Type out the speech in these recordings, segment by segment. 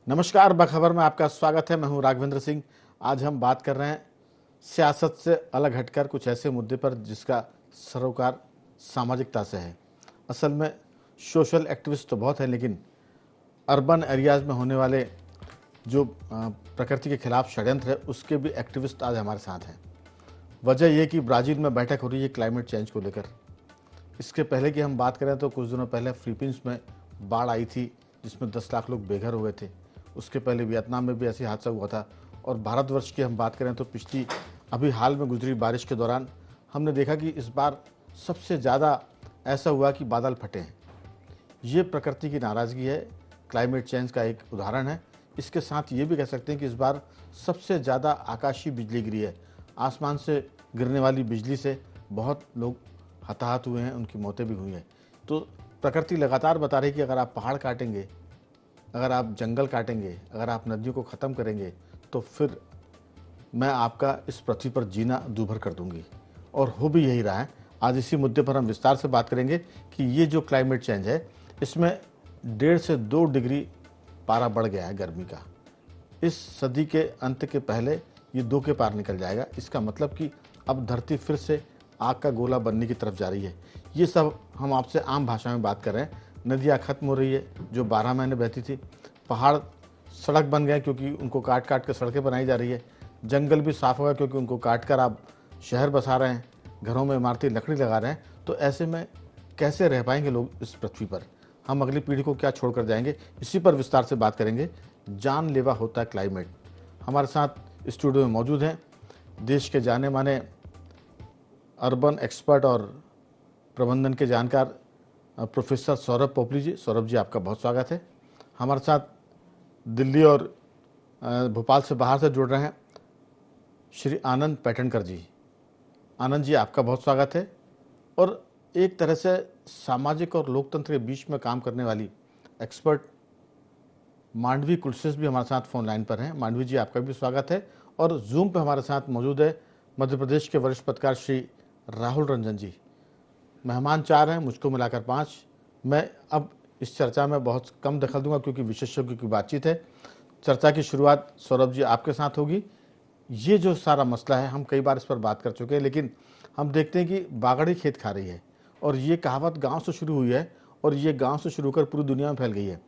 नमस्कार, बखबर में आपका स्वागत है। मैं हूं राघवेंद्र सिंह। आज हम बात कर रहे हैं सियासत से अलग हटकर कुछ ऐसे मुद्दे पर जिसका सरोकार सामाजिकता से है। असल में सोशल एक्टिविस्ट तो बहुत है, लेकिन अर्बन एरियाज में होने वाले जो प्रकृति के खिलाफ षड्यंत्र है उसके भी एक्टिविस्ट आज हमारे साथ हैं। वजह यह कि ब्राज़ील में बैठक हो रही है क्लाइमेट चेंज को लेकर। इसके पहले की हम बात करें तो कुछ दिनों पहले फिलीपींस में बाढ़ आई थी जिसमें 10 लाख लोग बेघर हुए थे। उसके पहले वियतनाम में भी ऐसी हादसा हुआ था। और भारतवर्ष की हम बात करें तो पिछली अभी हाल में गुजरी बारिश के दौरान हमने देखा कि इस बार सबसे ज़्यादा ऐसा हुआ कि बादल फटे हैं। ये प्रकृति की नाराज़गी है, क्लाइमेट चेंज का एक उदाहरण है। इसके साथ ये भी कह सकते हैं कि इस बार सबसे ज़्यादा आकाशीय बिजली गिरी है। आसमान से गिरने वाली बिजली से बहुत लोग हताहत हुए हैं, उनकी मौतें भी हुई हैं। तो प्रकृति लगातार बता रही है कि अगर आप पहाड़ काटेंगे, अगर आप जंगल काटेंगे, अगर आप नदियों को ख़त्म करेंगे तो फिर मैं आपका इस पृथ्वी पर जीना दूभर कर दूंगी। और हो भी यही रहा है। आज इसी मुद्दे पर हम विस्तार से बात करेंगे कि ये जो क्लाइमेट चेंज है इसमें 1.5 से 2 डिग्री पारा बढ़ गया है गर्मी का। इस सदी के अंत के पहले ये 2 के पार निकल जाएगा। इसका मतलब कि अब धरती फिर से आग का गोला बनने की तरफ जा रही है। ये सब हम आपसे आम भाषा में बात कर रहे हैं। नदियाँ खत्म हो रही है जो 12 महीने बहती थी। पहाड़ सड़क बन गए क्योंकि उनको काट काट कर सड़कें बनाई जा रही है। जंगल भी साफ हो गया क्योंकि उनको काट कर आप शहर बसा रहे हैं, घरों में इमारती लकड़ी लगा रहे हैं। तो ऐसे में कैसे रह पाएंगे लोग इस पृथ्वी पर? हम अगली पीढ़ी को क्या छोड़ कर जाएंगे? इसी पर विस्तार से बात करेंगे। जानलेवा होता है क्लाइमेट। हमारे साथ स्टूडियो में मौजूद हैं देश के जाने माने अर्बन एक्सपर्ट और प्रबंधन के जानकार प्रोफेसर सौरभ पोपली जी। सौरभ जी, आपका बहुत स्वागत है। हमारे साथ दिल्ली और भोपाल से बाहर से जुड़ रहे हैं श्री आनंद पैठणकर जी। आनंद जी, आपका बहुत स्वागत है। और एक तरह से सामाजिक और लोकतंत्र के बीच में काम करने वाली एक्सपर्ट मांडवी कुलश्रेष्ठ भी हमारे साथ फोन लाइन पर हैं। मांडवी जी, आपका भी स्वागत है। और जूम पर हमारे साथ मौजूद है मध्य प्रदेश के वरिष्ठ पत्रकार श्री राहुल रंजन जी। मेहमान 4 हैं, मुझको मिलाकर 5। मैं अब इस चर्चा में बहुत कम दखल दूंगा क्योंकि विशेषज्ञों की बातचीत है। चर्चा की शुरुआत सौरभ जी आपके साथ होगी। ये जो सारा मसला है, हम कई बार इस पर बात कर चुके हैं, लेकिन हम देखते हैं कि बागड़ी खेत खा रही है। और ये कहावत गांव से शुरू हुई है और ये गांव से शुरू कर पूरी दुनिया में फैल गई है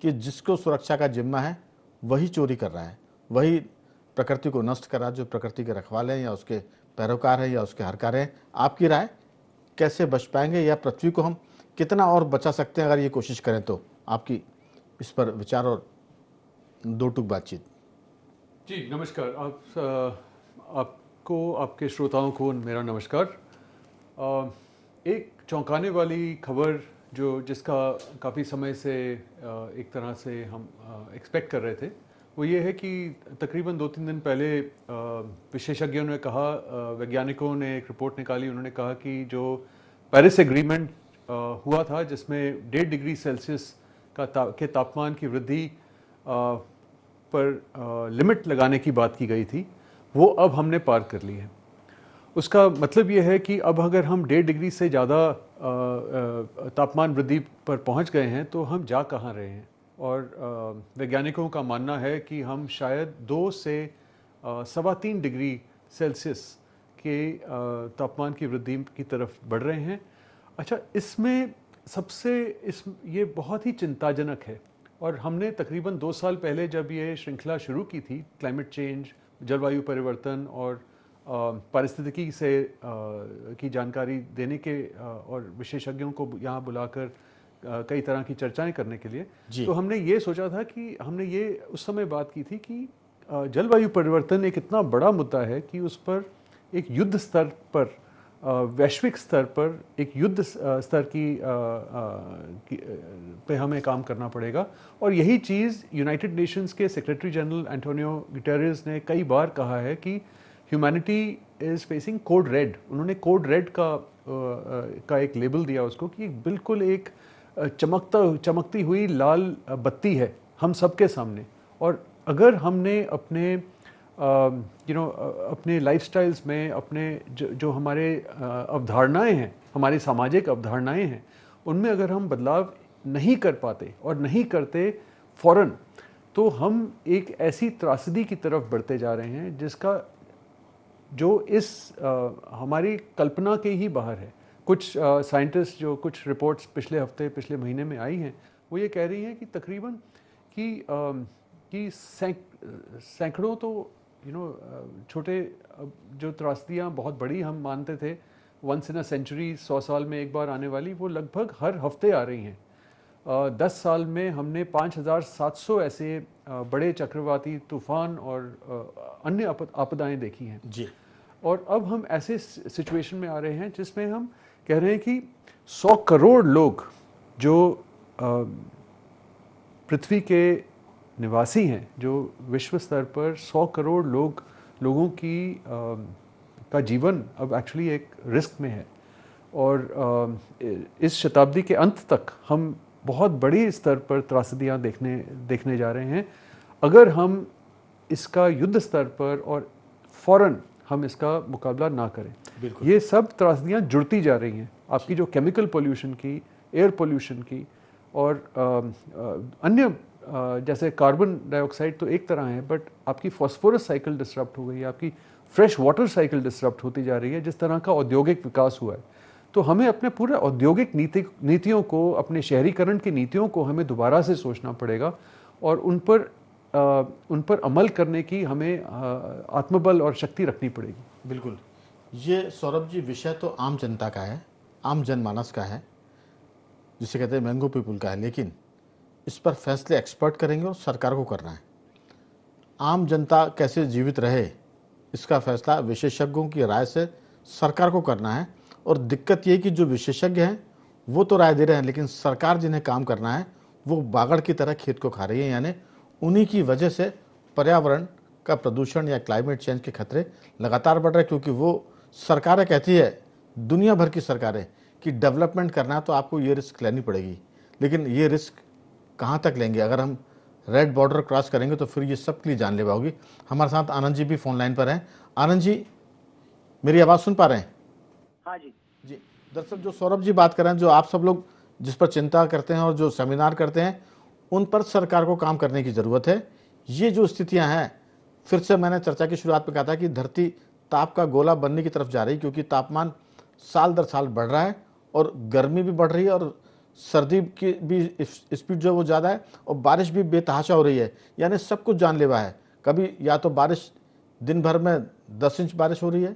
कि जिसको सुरक्षा का जिम्मा है वही चोरी कर रहा है, वही प्रकृति को नष्ट कर रहा है। जो प्रकृति के रखवाले हैं या उसके पैरोकार हैं या उसके हरकार हैं, आपकी राय कैसे बच पाएंगे या पृथ्वी को हम कितना और बचा सकते हैं अगर ये कोशिश करें तो? आपकी इस पर विचार और 2 टूक बातचीत। जी नमस्कार। आपको, आपके श्रोताओं को मेरा नमस्कार। एक चौंकाने वाली खबर जिसका काफ़ी समय से एक तरह से हम एक्सपेक्ट कर रहे थे, वो ये है कि तकरीबन 2-3 दिन पहले विशेषज्ञों ने कहा, वैज्ञानिकों ने एक रिपोर्ट निकाली। उन्होंने कहा कि जो पेरिस एग्रीमेंट हुआ था जिसमें 1.5 डिग्री सेल्सियस के तापमान की वृद्धि पर लिमिट लगाने की बात की गई थी, वो अब हमने पार कर ली है। उसका मतलब ये है कि अब अगर हम 1.5 डिग्री से ज़्यादा तापमान वृद्धि पर पहुंच गए हैं तो हम जा कहाँ रहे हैं। और वैज्ञानिकों का मानना है कि हम शायद 2 से 3.25 डिग्री सेल्सियस के तापमान की वृद्धि की तरफ बढ़ रहे हैं। अच्छा, इसमें ये बहुत ही चिंताजनक है। और हमने तकरीबन 2 साल पहले जब ये श्रृंखला शुरू की थी, क्लाइमेट चेंज, जलवायु परिवर्तन और पारिस्थितिकी से की जानकारी देने के और विशेषज्ञों को यहाँ बुलाकर कई तरह की चर्चाएं करने के लिए, तो हमने ये सोचा था कि हमने ये उस समय बात की थी कि जलवायु परिवर्तन एक इतना बड़ा मुद्दा है कि उस पर एक युद्ध स्तर पर, वैश्विक स्तर पर एक युद्ध स्तर पे हमें काम करना पड़ेगा। और यही चीज़ यूनाइटेड नेशंस के सेक्रेटरी जनरल एंटोनियो गुटेरेस ने कई बार कहा है कि humanity is facing code red. उन्होंने कोड रेड का एक लेबल दिया उसको कि बिल्कुल एक चमकती हुई लाल बत्ती है हम सबके सामने। और अगर हमने अपने अपने लाइफस्टाइल्स में, अपने जो हमारे अवधारणाएं हैं, हमारी सामाजिक अवधारणाएं हैं, उनमें अगर हम बदलाव नहीं कर पाते और नहीं करते फ़ौरन, तो हम एक ऐसी त्रासदी की तरफ बढ़ते जा रहे हैं जिसका जो इस हमारी कल्पना के ही बाहर है। कुछ साइंटिस्ट जो कुछ रिपोर्ट्स पिछले हफ्ते पिछले महीने में आई हैं, वो ये कह रही हैं कि तकरीबन कि सैकड़ों तो छोटे जो त्रासदियाँ बहुत बड़ी हम मानते थे, वंस इन अ सेंचुरी 100 साल में एक बार आने वाली, वो लगभग हर हफ्ते आ रही हैं। 10 साल में हमने 5,700 ऐसे बड़े चक्रवाती तूफान और अन्य आपदाएं देखी हैं जी। और अब हम ऐसे सिचुएशन में आ रहे हैं जिसमें हम कह रहे हैं कि 100 करोड़ लोग जो पृथ्वी के निवासी हैं, जो विश्व स्तर पर 100 करोड़ लोगों की का जीवन अब एक्चुअली एक रिस्क में है। और इस शताब्दी के अंत तक हम बहुत बड़ी स्तर पर त्रासदियाँ देखने जा रहे हैं अगर हम इसका युद्ध स्तर पर और फौरन हम इसका मुकाबला ना करें। ये सब त्रासदियाँ जुड़ती जा रही हैं, आपकी जो केमिकल पोल्यूशन की, एयर पोल्यूशन की और अन्य जैसे कार्बन डाइऑक्साइड तो एक तरह है, बट आपकी फॉस्फोरस साइकिल डिसरप्ट हो गई है, आपकी फ्रेश वाटर साइकिल डिसरप्ट होती जा रही है। जिस तरह का औद्योगिक विकास हुआ है, तो हमें अपने पूरे औद्योगिक नीतियों को, अपने शहरीकरण की नीतियों को हमें दोबारा से सोचना पड़ेगा और उन पर अमल करने की हमें आत्मबल और शक्ति रखनी पड़ेगी। बिल्कुल। ये सौरभ जी विषय तो आम जनता का है, आम जनमानस का है, जिसे कहते हैं मैंगो पीपुल का है, लेकिन इस पर फैसले एक्सपर्ट करेंगे और सरकार को करना है। आम जनता कैसे जीवित रहे, इसका फैसला विशेषज्ञों की राय से सरकार को करना है। और दिक्कत ये कि जो विशेषज्ञ हैं वो तो राय दे रहे हैं, लेकिन सरकार जिन्हें काम करना है वो बागड़ की तरह खेत को खा रही है। यानी उन्हीं की वजह से पर्यावरण का प्रदूषण या क्लाइमेट चेंज के खतरे लगातार बढ़ रहे हैं, क्योंकि वो सरकारें कहती है, दुनिया भर की सरकारें, कि डेवलपमेंट करना है तो आपको ये रिस्क लेनी पड़ेगी। लेकिन ये रिस्क कहाँ तक लेंगे? अगर हम रेड बॉर्डर क्रॉस करेंगे तो फिर ये सबके लिए जानलेवा होगी। हमारे साथ आनंद जी भी फोन लाइन पर हैं। आनंद जी, मेरी आवाज़ सुन पा रहे हैं? हाँ जी जी। दरअसल जो सौरभ जी बात कर रहे हैं, जो आप सब लोग जिस पर चिंता करते हैं और जो सेमिनार करते हैं, उन पर सरकार को काम करने की ज़रूरत है। ये जो स्थितियां हैं, फिर से मैंने चर्चा की शुरुआत में कहा था कि धरती ताप का गोला बनने की तरफ जा रही है, क्योंकि तापमान साल दर साल बढ़ रहा है और गर्मी भी बढ़ रही है और सर्दी की भी स्पीड जो है वो ज़्यादा है और बारिश भी बेतहाशा हो रही है। यानी सब कुछ जानलेवा है। कभी या तो बारिश दिन भर में 10 इंच बारिश हो रही है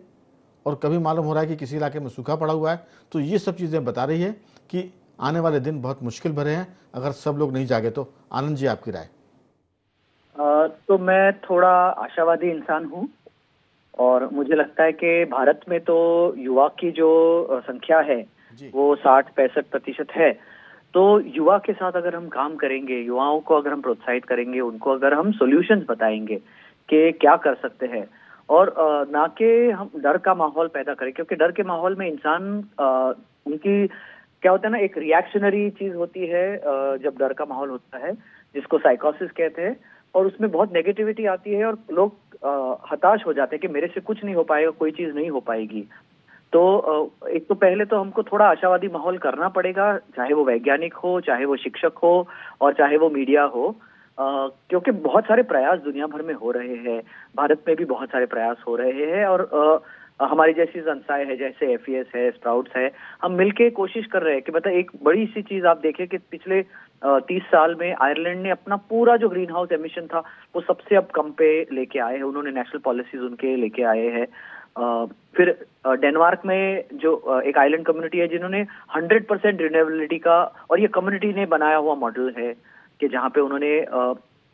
और कभी मालूम हो रहा है कि किसी इलाके में सूखा पड़ा हुआ है। तो ये सब चीज़ें बता रही है कि आने वाले दिन बहुत मुश्किल भरे हैं अगर सब लोग नहीं जागे तो। आनंद जी, आपकी राय? तो मैं थोड़ा आशावादी इंसान हूँ और मुझे लगता है कि भारत में तो युवा की जो संख्या है वो 60-65% है। तो युवा के साथ अगर हम काम करेंगे, युवाओं को अगर हम प्रोत्साहित करेंगे, उनको अगर हम सॉल्यूशंस बताएंगे कि क्या कर सकते हैं और ना कि हम डर का माहौल पैदा करें, क्योंकि डर के माहौल में इंसान उनकी क्या होता है ना, एक रिएक्शनरी चीज होती है जब डर का माहौल होता है, जिसको साइकोसिस कहते हैं, और उसमें बहुत नेगेटिविटी आती है और लोग हताश हो जाते हैं कि मेरे से कुछ नहीं हो पाएगा, कोई चीज नहीं हो पाएगी। तो एक तो पहले तो हमको थोड़ा आशावादी माहौल करना पड़ेगा, चाहे वो वैज्ञानिक हो, चाहे वो शिक्षक हो और चाहे वो मीडिया हो, क्योंकि बहुत सारे प्रयास दुनिया भर में हो रहे हैं, भारत में भी बहुत सारे प्रयास हो रहे हैं और हमारी जैसी संस्थाएं है, जैसे FES है, स्प्राउट्स है, हम मिलके कोशिश कर रहे हैं कि मतलब एक बड़ी सी चीज आप देखें कि पिछले 30 साल में आयरलैंड ने अपना पूरा जो ग्रीन हाउस एमिशन था वो सबसे अब कम पे लेके आए हैं। उन्होंने नेशनल पॉलिसीज उनके लेके आए हैं। फिर डेनमार्क में जो एक आइलैंड कम्युनिटी है जिन्होंने 100% रिन्यूएबिलिटी का, और ये कम्युनिटी ने बनाया हुआ मॉडल है कि जहाँ पे उन्होंने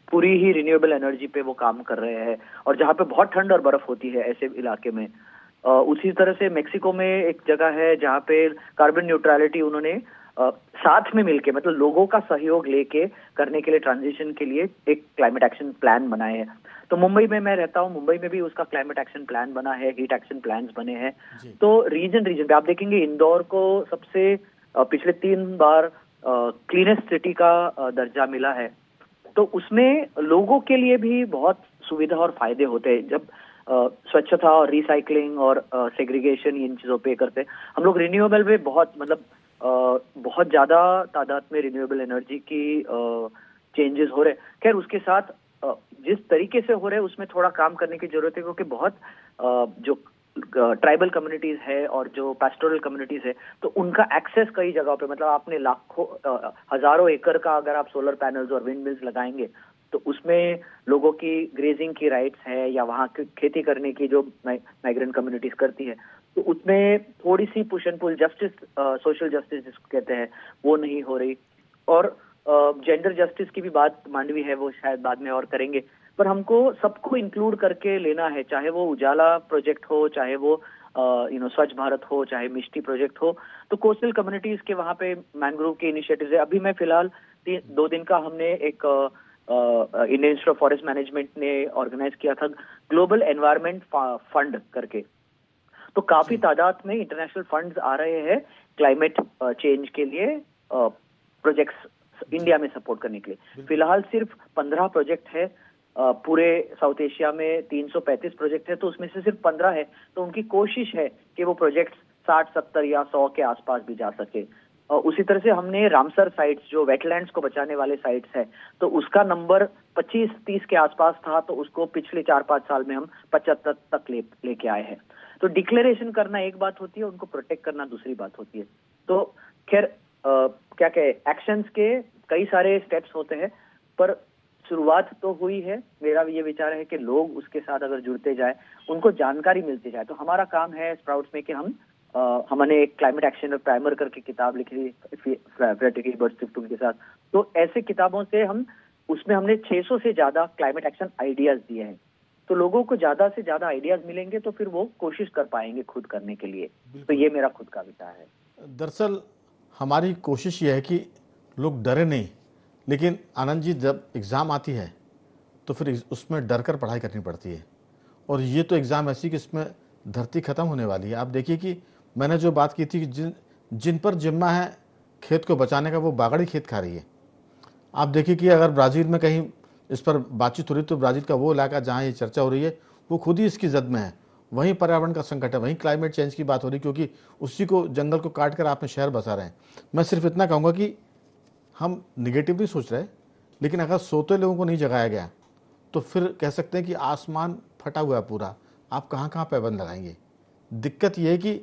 पूरी ही रिन्यूएबल एनर्जी पे वो काम कर रहे हैं और जहाँ पे बहुत ठंड और बर्फ होती है ऐसे इलाके में। उसी तरह से मेक्सिको में एक जगह है जहाँ पे कार्बन न्यूट्रलिटी उन्होंने साथ में मिलके, मतलब लोगों का सहयोग लेके करने के लिए, ट्रांजिशन के लिए एक क्लाइमेट एक्शन प्लान बनाए हैं। तो मुंबई में मैं रहता हूँ, मुंबई में भी उसका क्लाइमेट एक्शन प्लान बना है, हीट एक्शन प्लान्स बने हैं। तो रीजन पे आप देखेंगे इंदौर को सबसे पिछले 3 बार क्लीनेस्ट सिटी का दर्जा मिला है। तो उसमें लोगों के लिए भी बहुत सुविधा और फायदे होते हैं जब स्वच्छता और रिसाइकलिंग और सेग्रीगेशन इन चीजों पे करते। हम लोग रिन्यूएबल पे बहुत बहुत ज्यादा तादाद में रिन्यूएबल एनर्जी की चेंजेस हो रहे हैं। खैर उसके साथ जिस तरीके से हो रहे हैं उसमें थोड़ा काम करने की जरूरत है, क्योंकि बहुत जो ट्राइबल कम्युनिटीज है और जो पैस्टोरल कम्युनिटीज है, तो उनका एक्सेस कई जगहों पे, मतलब आपने लाखों हजारों एकड़ का अगर आप सोलर पैनल्स और विंड मिल्स लगाएंगे तो उसमें लोगों की ग्रेजिंग की राइट्स है या वहाँ की खेती करने की जो माइग्रेंट कम्युनिटीज करती है, तो उसमें थोड़ी सी push and pull, justice, social justice जिसको कहते हैं, वो नहीं हो रही। और जेंडर जस्टिस की भी बात मांडवी है, वो शायद बाद में और करेंगे, पर हमको सबको इंक्लूड करके लेना है, चाहे वो उजाला प्रोजेक्ट हो, चाहे वो स्वच्छ भारत हो, चाहे मिष्टी प्रोजेक्ट हो। तो कोस्टल कम्युनिटीज के वहाँ पे मैंग्रोव के इनिशिएटिव्स है। अभी मैं फिलहाल 2 दिन का हमने एक Indian institute of forest management ने ऑर्गेनाइज किया था ग्लोबल एनवायरनमेंट फंड करके। तो काफी तादाद में इंटरनेशनल फंड्स आ रहे हैं क्लाइमेट चेंज के लिए प्रोजेक्ट्स इंडिया में सपोर्ट करने के लिए। फिलहाल सिर्फ 15 प्रोजेक्ट है, पूरे साउथ एशिया में 335 प्रोजेक्ट है, तो उसमें से सिर्फ 15 है। तो उनकी कोशिश है कि वो प्रोजेक्ट्स 60, 70 या 100 के आसपास भी जा सके। उसी तरह से हमने रामसर साइट्स, जो वेटलैंड्स को बचाने वाले साइट्स है, तो उसका नंबर 25-30 के आसपास था, तो उसको पिछले 4-5 साल में हम 75 तक लेके आए हैं। तो डिक्लेरेशन करना एक बात होती है, उनको प्रोटेक्ट करना दूसरी बात होती है। तो खैर क्या कहे, एक्शंस के कई सारे स्टेप्स होते हैं, पर शुरुआत तो हुई है। मेरा भी ये विचार है कि लोग उसके साथ अगर जुड़ते जाए, उनको जानकारी मिलती जाए। तो हमारा काम है स्प्राउट्स में कि हमने एक क्लाइमेट एक्शन प्राइमर करके किताब लिखी फ्रेडरिक एबर्ट स्टिफ्टुम के साथ। तो ऐसे किताबों से उसमें हमने 600 से ज्यादा क्लाइमेट एक्शन आइडियाज दिए हैं। तो लोगों को ज्यादा से ज्यादा आइडियाज मिलेंगे तो फिर वो कोशिश कर पाएंगे खुद करने के लिए। तो ये मेरा खुद का विचार है। दरअसल हमारी कोशिश ये है कि लोग डरे नहीं, लेकिन आनंद जी, जब एग्ज़ाम आती है तो फिर उसमें डर कर पढ़ाई करनी पड़ती है। और ये तो एग्ज़ाम ऐसी कि इसमें धरती ख़त्म होने वाली है। आप देखिए कि मैंने जो बात की थी कि जिन पर जिम्मा है खेत को बचाने का, वो बागड़ी खेत खा रही है। आप देखिए कि अगर ब्राज़ील में कहीं इस पर बातचीत हो रही तो ब्राज़ील का वो इलाका जहाँ ये चर्चा हो रही है वो खुद ही इसकी जद में है। वहीं पर्यावरण का संकट है, वहीं क्लाइमेट चेंज की बात हो रही, क्योंकि उसी को, जंगल को काट कर आपने शहर बसा रहे हैं। मैं सिर्फ इतना कहूँगा कि हम निगेटिव नहीं सोच रहे, लेकिन अगर सोते लोगों को नहीं जगाया गया तो फिर कह सकते हैं कि आसमान फटा हुआ है पूरा, आप कहाँ कहाँ पैबंद लगाएंगे। दिक्कत यह है कि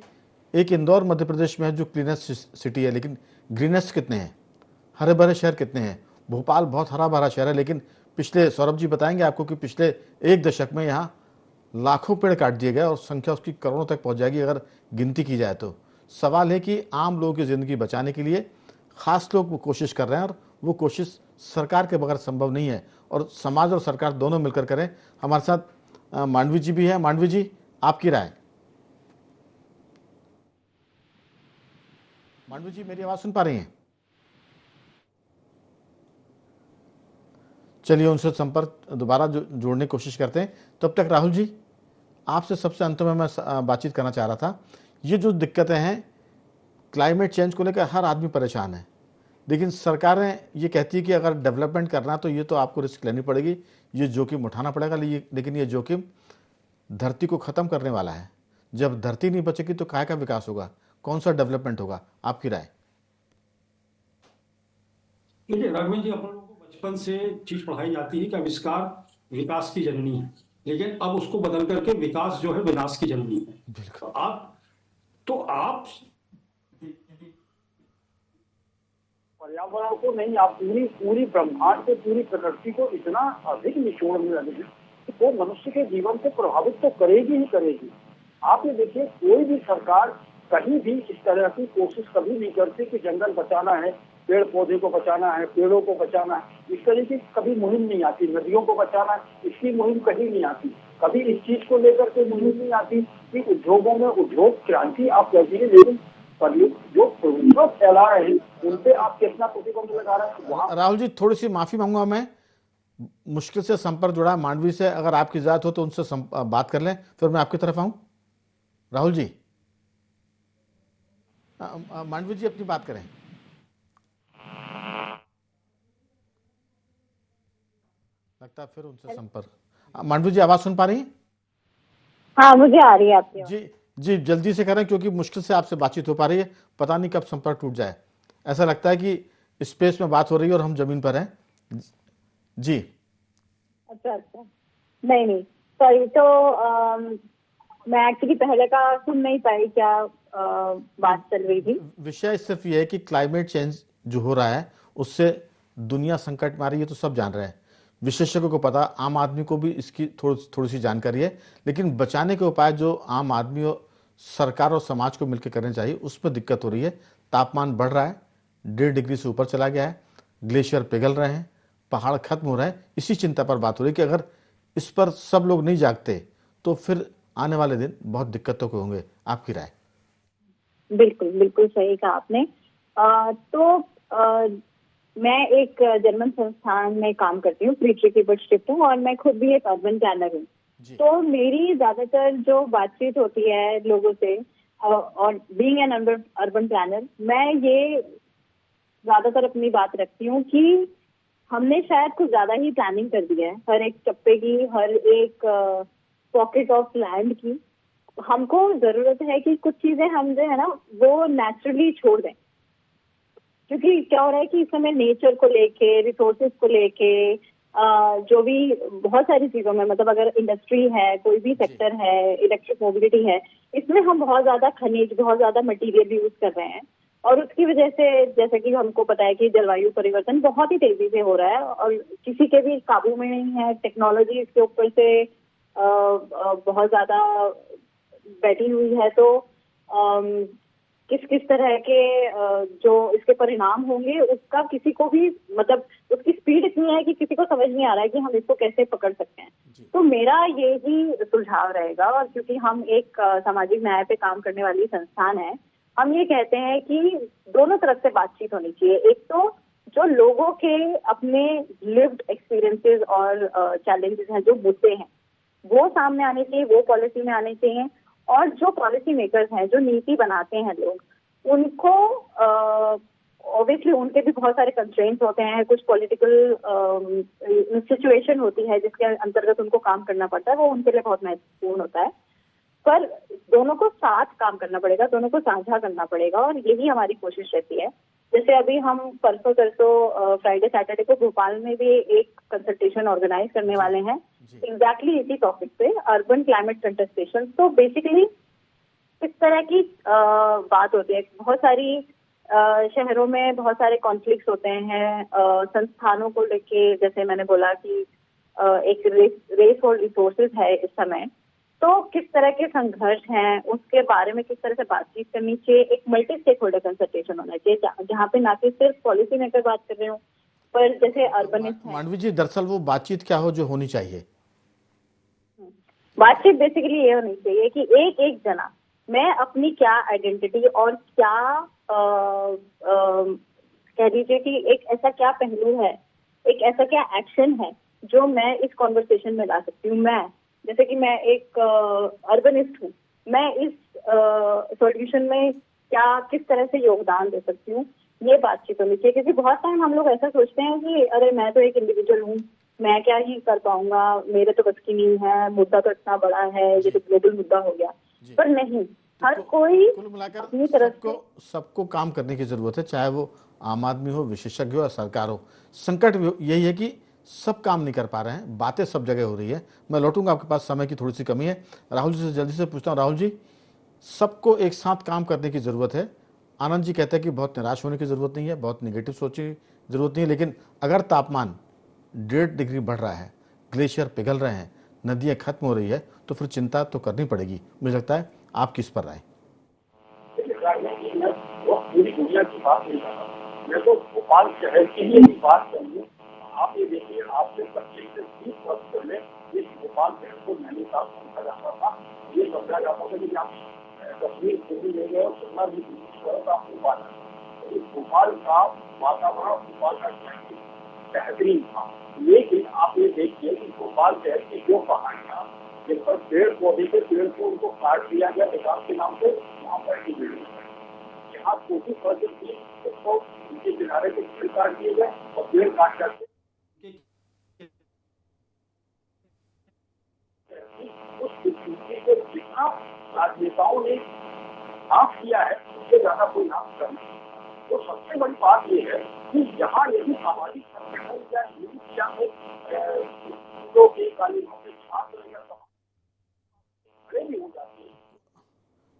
एक इंदौर मध्य प्रदेश में है जो क्लीनेस्ट सिटी है, लेकिन ग्रीनेस्ट कितने हैं, हरे भरे शहर कितने हैं। भोपाल बहुत हरा भरा शहर है, लेकिन पिछले, सौरभ जी बताएंगे आपको कि पिछले 1 दशक में यहाँ लाखों पेड़ काट दिए गए और संख्या उसकी करोड़ों तक पहुँच जाएगी अगर गिनती की जाए तो। सवाल है कि आम लोगों की ज़िंदगी बचाने के लिए खास लोग वो कोशिश कर रहे हैं, और वो कोशिश सरकार के बगैर संभव नहीं है, और समाज और सरकार दोनों मिलकर करें। हमारे साथ मांडवी जी भी है। मांडवी जी, आपकी राय? मांडवी जी, मेरी आवाज़ सुन पा रही हैं? चलिए उनसे संपर्क दोबारा जोड़ने की कोशिश करते हैं। तब तक राहुल जी, आपसे सबसे अंत में मैं बातचीत करना चाह रहा था। ये जो दिक्कतें हैं क्लाइमेट चेंज को लेकर, हर आदमी परेशान है, लेकिन सरकारें ये कहती है कि अगर डेवलपमेंट करना तो ये तो आपको रिस्क लेनी पड़ेगी, ये जोखिम उठाना पड़ेगा, लेकिन ये जोखिम धरती को ख़त्म करने वाला है। जब धरती नहीं बचेगी तो काय का विकास होगा, कौन सा डेवलपमेंट होगा? आपकी राय? देखिए राघवेंद्र जी, अपन लोगों को बचपन से चीज पढ़ाई जाती है कि आविष्कार विकास की जननी है, लेकिन अब उसको बदल करके विकास जो है विनाश की जननी है। तो आप पर्यावरण को नहीं, आप पूरी ब्रह्मांड से, पूरी प्रकृति को इतना अधिक निचोड़ने लगे कि वो मनुष्य के जीवन को प्रभावित तो करेगी ही करेगी। आप ये देखिए, कोई भी सरकार कहीं भी इस तरह की कोशिश कभी नहीं करती कि जंगल बचाना है, पेड़ पौधे को बचाना है, पेड़ों को बचाना है। इस तरह की कभी मुहिम नहीं आती। नदियों को बचाना है, इसकी मुहिम कहीं नहीं आती। कभी इस चीज को लेकर के मुहिम नहीं आती कि उद्योगों में उद्योग क्रांति आप कह दीजिए, लेकिन जो प्रदूषण फैला रहे हैं उन पे आप कितना प्रतिबंध लगा रहे हैं। राहुल जी, थोड़ी सी माफी मांगूंगा, मैं मुश्किल से संपर्क जुड़ा मांडवी से। अगर आपकी इजाजत हो तो उनसे बात कर लें, फिर मैं आपकी तरफ आऊं। राहुल जी, मांडवी जी अपनी बात करें। लगता है फिर उनसे संपर्क। मांडवी जी, आवाज सुन पा रही हैं? हाँ, मुझे आ रही है आपकी। जी, जल्दी से करें, क्योंकि मुश्किल से आपसे बातचीत हो पा रही है। पता नहीं कब संपर्क टूट जाए। ऐसा लगता है कि स्पेस में बात हो रही है और हम जमीन पर हैं। जी अच्छा अच्छा, नहीं नहीं, सॉरी। तो मैं एक्चुअली पहले का सुन नहीं पाई, क्या बात चल रही थी? विषय सिर्फ ये है कि क्लाइमेट चेंज जो हो रहा है उससे दुनिया संकट में आ रही है, तो सब जान रहे हैं, विशेषज्ञों को पता, आम आदमी को भी इसकी थोड़ी सी जानकारी है, लेकिन बचाने के उपाय जो आम आदमी और सरकार और समाज को मिलकर करने चाहिए उसमें दिक्कत हो रही है। तापमान बढ़ रहा है, 1.5 डिग्री से ऊपर चला गया है, ग्लेशियर पिघल रहे हैं, पहाड़ खत्म हो रहे हैं। इसी चिंता पर बात हो रही है कि अगर इस पर सब लोग नहीं जागते तो फिर आने वाले दिन बहुत दिक्कतों के होंगे। आपकी राय? बिल्कुल बिल्कुल सही कहा आपने। तो मैं एक जर्मन संस्थान में काम करती हूँ, फ्रीडरिक एबर्ट स्टिफ्टुंग, और मैं खुद भी एक अर्बन प्लानर हूँ। तो मेरी ज्यादातर जो बातचीत होती है लोगों से, और बीइंग एन अर्बन प्लानर, मैं ये ज्यादातर अपनी बात रखती हूँ कि हमने शायद कुछ ज्यादा ही प्लानिंग कर दी है, हर एक चप्पे की, हर एक पॉकेट ऑफ लैंड की। हमको जरूरत है कि कुछ चीजें हम जो है ना वो नेचुरली छोड़ दें, क्योंकि क्या हो रहा है कि इस समय नेचर को लेके, रिसोर्सेज को लेके, जो भी बहुत सारी चीजों में, मतलब अगर इंडस्ट्री है, कोई भी सेक्टर है, इलेक्ट्रिक मोबिलिटी है, इसमें हम बहुत ज्यादा खनिज, बहुत ज्यादा मटेरियल यूज कर रहे हैं। और उसकी वजह से, जैसे कि हमको पता है कि जलवायु परिवर्तन बहुत ही तेजी से हो रहा है और किसी के भी काबू में नहीं है। टेक्नोलॉजी इसके ऊपर से बहुत ज्यादा बैठी हुई है। तो किस किस तरह के जो इसके परिणाम होंगे उसका किसी को भी, मतलब उसकी स्पीड इतनी है कि किसी को समझ नहीं आ रहा है कि हम इसको कैसे पकड़ सकते हैं। तो मेरा ये ही सुझाव रहेगा, और क्योंकि हम एक सामाजिक न्याय पे काम करने वाली संस्थान है, हम ये कहते हैं कि दोनों तरफ से बातचीत होनी चाहिए। एक तो जो लोगों के अपने लिव्ड एक्सपीरियंसेस और चैलेंजेस हैं, जो मुद्दे हैं, वो सामने आने चाहिए, वो पॉलिसी में आने चाहिए। और जो पॉलिसी मेकर्स हैं, जो नीति बनाते हैं लोग, उनको ऑब्वियसली उनके भी बहुत सारे कंस्ट्रेंट्स होते हैं, कुछ पॉलिटिकल सिचुएशन होती है जिसके अंतर्गत उनको काम करना पड़ता है, वो उनके लिए बहुत महत्वपूर्ण होता है। पर दोनों को साथ काम करना पड़ेगा, दोनों को साझा करना पड़ेगा, और यही हमारी कोशिश रहती है। जैसे अभी हम परसों फ्राइडे सैटरडे को भोपाल में भी एक कंसल्टेशन ऑर्गेनाइज करने वाले हैं, एग्जैक्टली इसी टॉपिक पे, अर्बन क्लाइमेट कंटेस्टेशन। तो बेसिकली इस तरह की बात होती है। बहुत सारी शहरों में बहुत सारे कॉन्फ्लिक्ट्स होते हैं संस्थानों को लेके। जैसे मैंने बोला कि एक रेस फॉर रिसोर्सेज है इस समय, तो किस तरह के संघर्ष हैं उसके बारे में किस तरह से बातचीत करनी चाहिए। एक मल्टी स्टेक होल्डर कंसल्टेशन होना चाहिए, जहाँ पे ना कि सिर्फ पॉलिसी मेकर बात कर रहे हो, पर जैसे अर्बनिस्ट है। मांडवी जी, दरअसल वो बातचीत क्या हो जो होनी चाहिए? बातचीत बेसिकली ये होनी चाहिए कि एक एक जना, मैं अपनी क्या आइडेंटिटी और क्या कह दीजिए कि एक ऐसा क्या पहलू है, एक ऐसा क्या एक्शन है जो मैं इस कॉन्वर्सेशन में ला सकती हूँ। मैं, जैसे कि मैं एक अर्बनिस्ट हूँ, मैं इस सॉल्यूशन में क्या, किस तरह से योगदान दे सकती हूँ, ये बातचीत होनी चाहिए। क्योंकि बहुत टाइम हम लोग ऐसा सोचते हैं कि अरे मैं तो एक इंडिविजुअल हूँ, मैं क्या ही कर पाऊंगा, मेरे तो बस की नहीं है, मुद्दा तो इतना बड़ा है, ये तो ग्लोबल मुद्दा हो गया। पर नहीं, हर कोई कुल मिलाकर अपनी तरफ सबको काम करने की जरूरत है, चाहे वो आम आदमी हो, विशेषज्ञ हो या सरकार हो। संकट यही है कि सब काम नहीं कर पा रहे हैं, बातें सब जगह हो रही है। मैं लौटूंगा आपके पास, समय की थोड़ी सी कमी है। राहुल जी से जल्दी से पूछता हूँ। राहुल जी, सबको एक साथ काम करने की जरूरत है। आनंद जी कहते हैं कि बहुत निराश होने की जरूरत नहीं है, बहुत निगेटिव सोचने की जरूरत नहीं है, लेकिन अगर तापमान 1.5 डिग्री बढ़ रहा है, ग्लेशियर पिघल रहे हैं, नदियां खत्म हो रही है, तो फिर चिंता तो करनी पड़ेगी। मुझे लगता है आप किस पर राय? वो पूरी दुनिया की बात नहीं कर रहा, मैं तो भोपाल शहर की ही बात करूँ। आप ये देखिए, आपसे 25 से 30 वर्ष पहले इस भोपाल शहर को नैनीताल समझा जाता था। ये समझा जाता था कि आप कश्मीर घूमने ले गए और शिमला भी भोपाल है। इस भोपाल का वातावरण, भोपाल का बेहतरीन था। लेकिन आप ये देखिए कि भोपाल शहर की जो पहाड़ियाँ जिन पर पेड़ पौधे के पेड़ को उनको काट दिया गया विकास के नाम से, वहाँ पर की बिल्डिंग है। यहाँ छोटी पौधे थी उसको उनके किनारे के पेड़ काट दिए गए और पेड़ काट करके उस स्थिति को जितना राजनेताओं ने नाश किया है उससे ज्यादा कोई नाश कर नहीं। तो सबसे बड़ी बात यह है कि यहाँ यदि सामाजिक संगठन या जो भी कालीनों में छात्र या खड़े भी हो जाते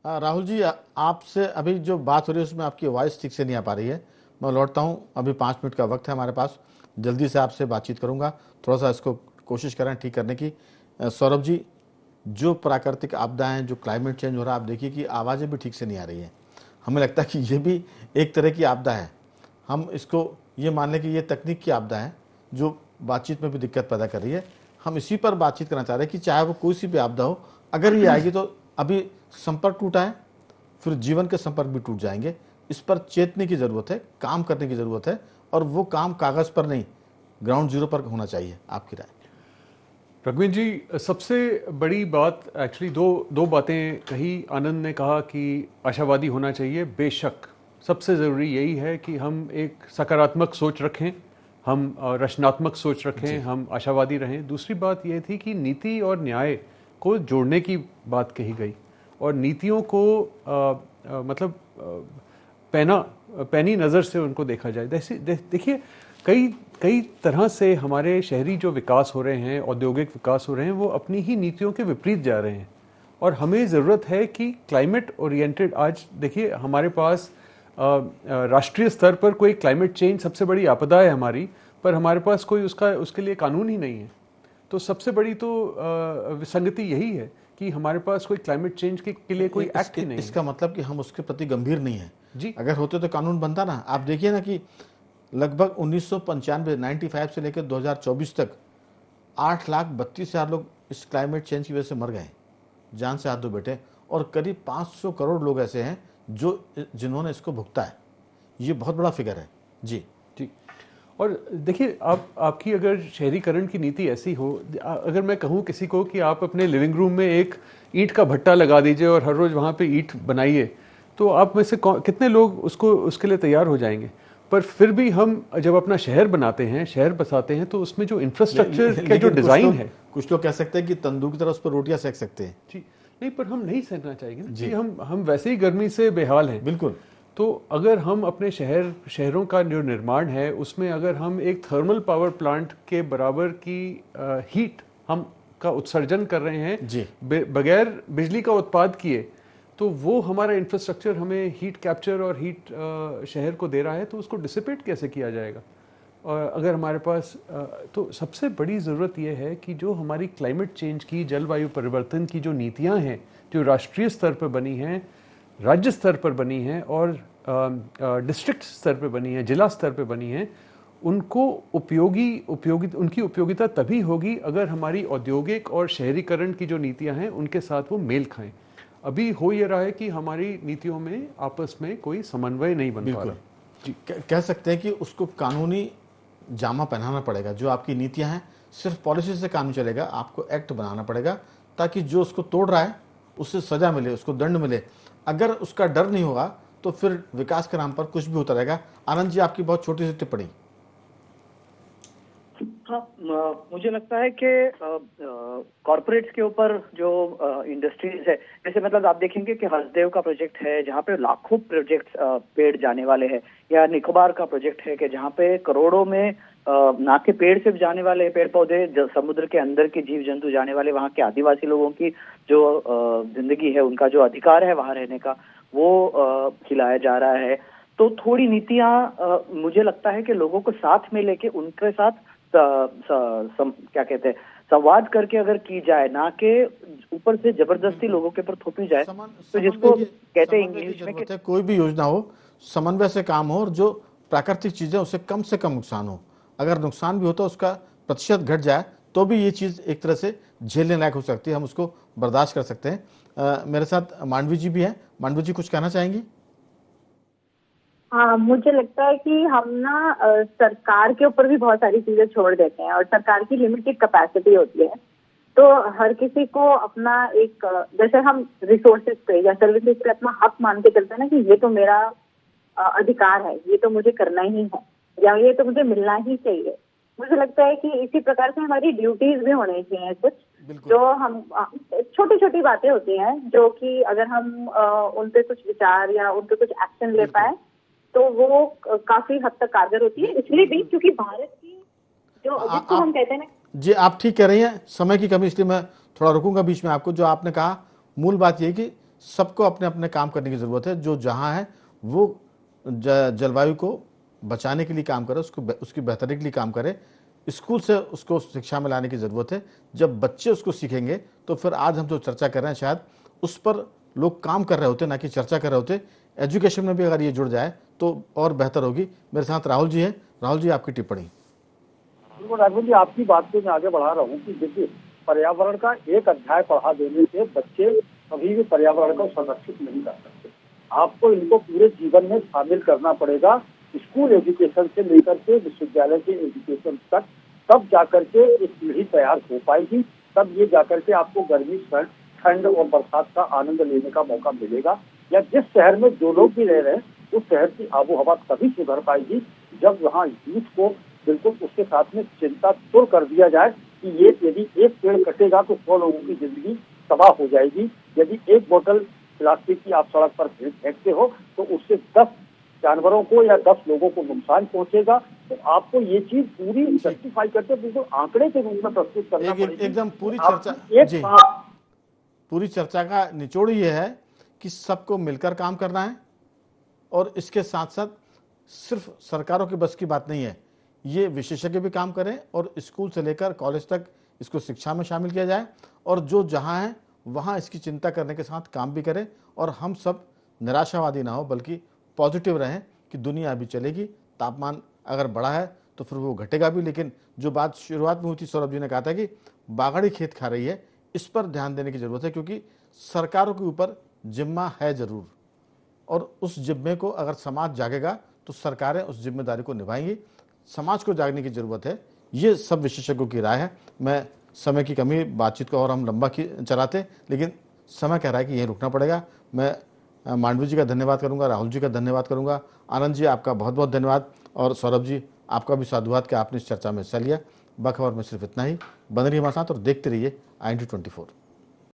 हैं। राहुल जी, आपसे अभी जो बात हो रही है उसमें आपकी वॉइस ठीक से नहीं आ पा रही है। मैं लौटता हूँ, अभी 5 मिनट का वक्त है हमारे पास, जल्दी से आपसे बातचीत करूँगा, थोड़ा सा इसको कोशिश करें ठीक करने की। सौरभ जी, जो प्राकृतिक आपदाएं, जो क्लाइमेट चेंज हो रहा है, आप देखिए कि आवाज़ें भी ठीक से नहीं आ रही हैं। हमें लगता है कि ये भी एक तरह की आपदा है। हम इसको ये मान लें कि ये तकनीक की आपदा है जो बातचीत में भी दिक्कत पैदा कर रही है। हम इसी पर बातचीत करना चाह रहे हैं कि चाहे वो कोई सी भी आपदा हो, अगर ये आएगी तो अभी संपर्क टूटा है, फिर जीवन के संपर्क भी टूट जाएंगे। इस पर चेतने की ज़रूरत है, काम करने की ज़रूरत है, और वो काम कागज़ पर नहीं, ग्राउंड जीरो पर होना चाहिए। आपकी राय? रघुवीर जी, सबसे बड़ी बात एक्चुअली दो बातें कही। आनंद ने कहा कि आशावादी होना चाहिए, बेशक सबसे ज़रूरी यही है कि हम एक सकारात्मक सोच रखें, हम रचनात्मक सोच रखें, हम आशावादी रहें। दूसरी बात यह थी कि नीति और न्याय को जोड़ने की बात कही गई, और नीतियों को मतलब पैनी नज़र से उनको देखा जाए। देखिए, कई तरह से हमारे शहरी जो विकास हो रहे हैं, औद्योगिक विकास हो रहे हैं, वो अपनी ही नीतियों के विपरीत जा रहे हैं। और हमें ज़रूरत है कि क्लाइमेट ओरिएंटेड, आज देखिए हमारे पास राष्ट्रीय स्तर पर कोई क्लाइमेट चेंज सबसे बड़ी आपदा है हमारी, पर हमारे पास कोई उसके लिए कानून ही नहीं है। तो सबसे बड़ी तो विसंगति यही है कि हमारे पास कोई क्लाइमेट चेंज के लिए कोई एक्ट ही नहीं है। इसका मतलब कि हम उसके प्रति गंभीर नहीं है जी। अगर होते तो कानून बनता ना। आप देखिए ना कि लगभग 1995 से लेकर 2024 तक 8,32,000 लोग इस क्लाइमेट चेंज की वजह से मर गए, जान से हाथ धो बैठे, और करीब 500 करोड़ लोग ऐसे हैं जिन्होंने इसको भुगता है। ये बहुत बड़ा फिगर है। जी जी। और देखिए, आपकी अगर शहरीकरण की नीति ऐसी हो, अगर मैं कहूँ किसी को कि आप अपने लिविंग रूम में एक ईंट का भट्टा लगा दीजिए और हर रोज़ वहाँ पे ईंट बनाइए, तो आप में से कितने लोग उसके लिए तैयार हो जाएंगे। पर फिर भी हम जब अपना शहर बनाते हैं, शहर बसाते हैं, तो उसमें जो इंफ्रास्ट्रक्चर का जो डिज़ाइन है, कुछ लोग कह सकते हैं कि तंदूर की तरह उस पर रोटियां सेक सकते हैं। जी नहीं, पर हम नहीं सहना चाहेंगे ना कि हम वैसे ही गर्मी से बेहाल हैं। बिल्कुल। तो अगर हम अपने शहरों का जो निर्माण है उसमें अगर हम एक थर्मल पावर प्लांट के बराबर की हीट हम का उत्सर्जन कर रहे हैं बगैर बिजली का उत्पाद किए, तो वो हमारा इंफ्रास्ट्रक्चर हमें हीट कैप्चर और हीट शहर को दे रहा है, तो उसको डिसिपेट कैसे किया जाएगा। और अगर हमारे पास तो सबसे बड़ी ज़रूरत यह है कि जो हमारी क्लाइमेट चेंज की, जलवायु परिवर्तन की जो नीतियां हैं, जो राष्ट्रीय स्तर पर बनी हैं, राज्य स्तर पर बनी हैं और डिस्ट्रिक्ट स्तर पर बनी हैं, जिला स्तर पर बनी हैं, उनको उनकी उपयोगिता तभी होगी अगर हमारी औद्योगिक और शहरीकरण की जो नीतियां हैं उनके साथ वो मेल खाएं। अभी हो ये रहा है कि हमारी नीतियों में आपस में कोई समन्वय नहीं बन पा रहा। जी, कह सकते हैं कि उसको कानूनी जामा पहनाना पड़ेगा। जो आपकी नीतियां हैं सिर्फ पॉलिसी से काम नहीं चलेगा, आपको एक्ट बनाना पड़ेगा ताकि जो उसको तोड़ रहा है उससे सजा मिले, उसको दंड मिले। अगर उसका डर नहीं होगा तो फिर विकास के नाम पर कुछ भी होता रहेगा। आनंद जी, आपकी बहुत छोटी सी टिप्पणी। हाँ, मुझे लगता है कि कॉर्पोरेट्स के ऊपर जो इंडस्ट्रीज है, जैसे मतलब आप देखेंगे कि हसदेव का प्रोजेक्ट है जहाँ पे लाखों प्रोजेक्ट पेड़ जाने वाले हैं, या निकोबार का प्रोजेक्ट है कि जहाँ पे करोड़ों में ना के पेड़ सिर्फ जाने वाले पेड़ पौधे, समुद्र के अंदर के जीव जंतु जाने वाले, वहाँ के आदिवासी लोगों की जो जिंदगी है, उनका जो अधिकार है वहाँ रहने का, वो खिलाया जा रहा है। तो थोड़ी नीतियां मुझे लगता है कि लोगों को साथ में लेके उनके साथ क्या कहते हैं, संवाद करके अगर की जाए, ना कि ऊपर से जबरदस्ती लोगों के ऊपर थोपी जाए। तो जिसको कहते हैं इंग्लिश में कि कोई भी योजना हो, समन्वय से काम हो और जो प्राकृतिक चीजें उससे कम नुकसान हो। अगर नुकसान भी होता है उसका प्रतिशत घट जाए तो भी ये चीज एक तरह से झेलने लायक हो सकती है, हम उसको बर्दाश्त कर सकते हैं। मेरे साथ मांडवी जी भी हैं। मांडवी जी, कुछ कहना चाहेंगी? हाँ, मुझे लगता है कि हम ना सरकार के ऊपर भी बहुत सारी चीजें छोड़ देते हैं, और सरकार की लिमिटेड कैपेसिटी होती है। तो हर किसी को अपना एक, जैसे हम रिसोर्सेज पे या सर्विसेज पे अपना हक मान के चलते हैं ना कि ये तो मेरा अधिकार है, ये तो मुझे करना ही है, या ये तो मुझे मिलना ही चाहिए। मुझे लगता है कि इसी प्रकार से हमारी ड्यूटीज भी होनी चाहिए कुछ, जो हम छोटी छोटी बातें होती हैं जो कि अगर हम उन पे कुछ विचार या उन पे कुछ एक्शन ले पाए तो वो काफी हद तक कारगर होती है। इसलिए भी क्योंकि भारत की जो जिसको हम कहते हैं ना, जी, आप ठीक कह रही हैं, समय की कमी, इसलिए मैं थोड़ा रुकूंगा बीच में आपको। जो आपने कहा, मूल बात ये है कि सबको अपने अपने काम करने की ज़रूरत है। जो जहाँ है वो जलवायु को बचाने के लिए काम करे, उसकी बेहतरी के लिए काम करे। स्कूल से उसको शिक्षा में लाने की ज़रूरत है। जब बच्चे उसको सीखेंगे तो फिर आज हम जो चर्चा कर रहे हैं शायद उस पर लोग काम कर रहे होते, ना कि चर्चा कर रहे होते। एजुकेशन में भी अगर ये जुड़ जाए तो और बेहतर होगी। मेरे साथ राहुल जी हैं। राहुल जी, आपकी टिप्पणी। बिल्कुल राघवन जी, आपकी बात को मैं आगे बढ़ा रहा हूँ कि देखिए, पर्यावरण का एक अध्याय पढ़ा देने से बच्चे कभी भी पर्यावरण को संरक्षित नहीं कर सकते। आपको इनको पूरे जीवन में शामिल करना पड़ेगा, स्कूल एजुकेशन से लेकर के विश्वविद्यालय के एजुकेशन तक। तब जाकर के एक पीढ़ी तैयार हो पाएगी, तब ये जाकर के आपको गर्मी, ठंड और बरसात का आनंद लेने का मौका मिलेगा। या जिस शहर में जो लोग भी रह रहे हैं, उस शहर की आबो हवा तभी सुधर पाएगी जब वहाँ यूथ को बिल्कुल उसके साथ में चिंता दूर कर दिया जाए कि ये यदि एक पेड़ कटेगा तो 100 लोगों की जिंदगी तबाह हो जाएगी। यदि एक बोतल प्लास्टिक की आप सड़क पर फेंकते हो तो उससे 10 जानवरों को या 10 लोगों को नुकसान पहुंचेगा। तो आपको ये चीज पूरी जस्टिफाई करके बिल्कुल आंकड़े के रूप में प्रस्तुत करना पड़ेगा। एकदम पूरी आप चर्चा जी, पूरी चर्चा का निचोड़ ये है कि सबको मिलकर काम करना है और इसके साथ साथ सिर्फ सरकारों की बस की बात नहीं है। ये विशेषज्ञ भी काम करें और स्कूल से लेकर कॉलेज तक इसको शिक्षा में शामिल किया जाए और जो जहाँ है वहाँ इसकी चिंता करने के साथ काम भी करें। और हम सब निराशावादी ना हो बल्कि पॉजिटिव रहें कि दुनिया अभी चलेगी। तापमान अगर बढ़ा है तो फिर वो घटेगा भी, लेकिन जो बात शुरुआत में हुई थी, सौरभ जी ने कहा था कि बागड़ी खेत खा रही है, इस पर ध्यान देने की ज़रूरत है क्योंकि सरकारों के ऊपर जिम्मा है ज़रूर, और उस जिम्मे को अगर समाज जागेगा तो सरकारें उस जिम्मेदारी को निभाएंगी। समाज को जागने की ज़रूरत है। ये सब विशेषज्ञों की राय है। मैं समय की कमी, बातचीत को और हम लंबा चलाते, लेकिन समय कह रहा है कि यहीं रुकना पड़ेगा। मैं मांडवी जी का धन्यवाद करूंगा, राहुल जी का धन्यवाद करूंगा, आनंद जी आपका बहुत बहुत धन्यवाद, और सौरभ जी आपका भी साधुवाद कि आपने इस चर्चा में हिस्सा लिया। बखबर में सिर्फ इतना ही। बने रहिए हमारे साथ और देखते रहिए IND24।